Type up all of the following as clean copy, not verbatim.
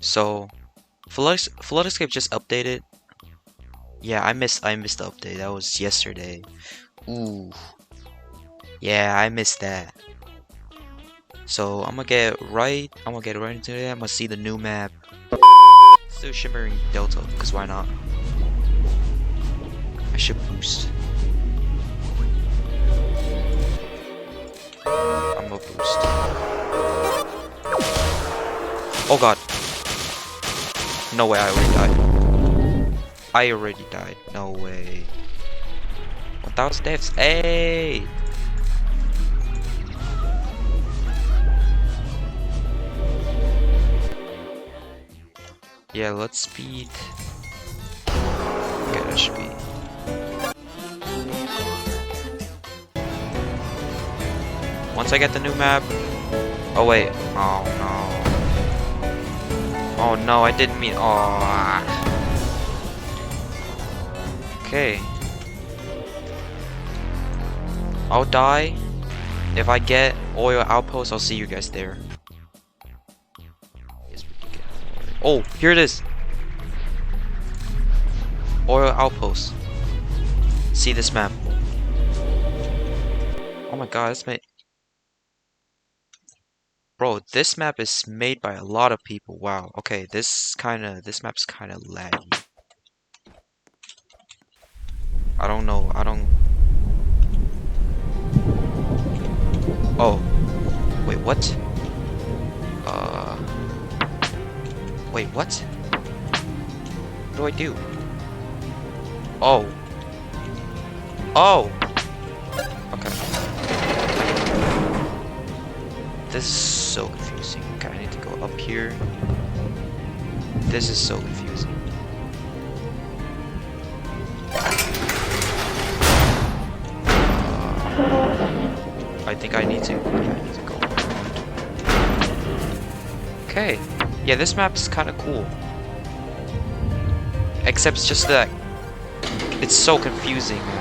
So, Flood Escape just updated. Yeah, I missed the update. That was yesterday. Ooh. Yeah, I missed that. So I'm gonna get right into it. I'm gonna see the new map. Still Shimmering Delta, because why not? I should boost. I'm gonna boost. Oh god. No way, I already died. No way. 1,000 deaths. Hey! Yeah, let's speed. Okay, that should be. Once I get the new map. Oh wait. Oh no. Oh no, I didn't mean. Oh. Okay. I'll die. If I get Oil Outpost, I'll see you guys there. Oh, here it is. Oil Outpost. See this map. Oh my god, it's made. Bro, this map is made by a lot of people. Wow. Okay, this map's kinda laggy. I don't know. Oh. Wait, what? Wait, what? What do I do? Oh. Oh! Okay. This is so confusing. Okay, I need to go up here. This is so confusing. I think I need to go around. Okay. Yeah, this map's kind of cool. Except it's just that it's so confusing, man.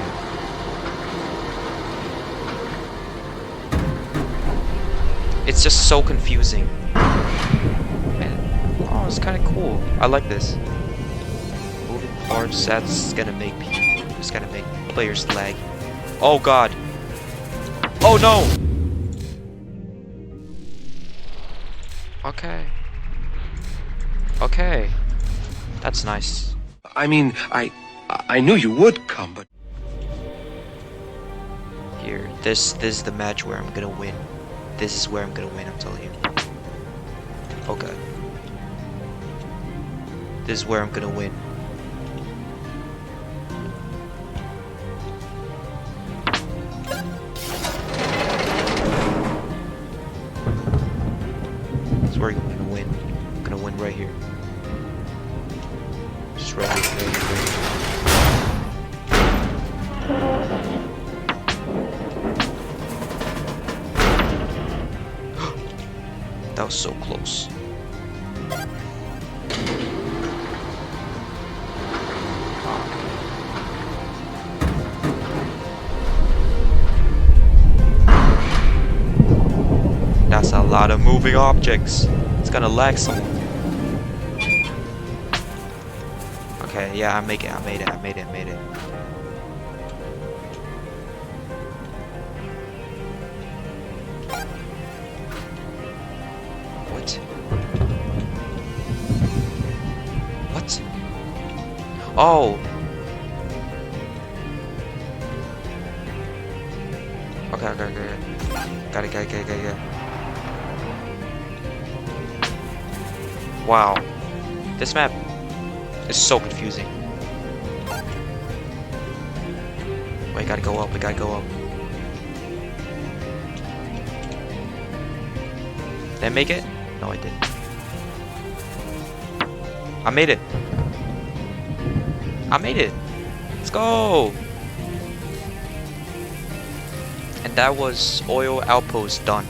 It's just so confusing. Man, oh, it's kind of cool. I like this. Moving parts, that's gonna make people, it's gonna make players lag. Oh god. Oh no. Okay. Okay. That's nice. I mean, I knew you would come, but Here, this is the match where I'm gonna win. This is where I'm gonna win, I'm telling you. Okay. This is where I'm gonna win. This is where I'm gonna win. I'm gonna win right here. Just right here, right here, right here. That was so close. That's a lot of moving objects. It's gonna lag someone. Okay, yeah, I made it. What? What? Oh! Okay. Got it. Wow. This map is so confusing. Wait, gotta go up. Did I make it? No, I didn't. I made it. Let's go. And that was Oil Outpost done.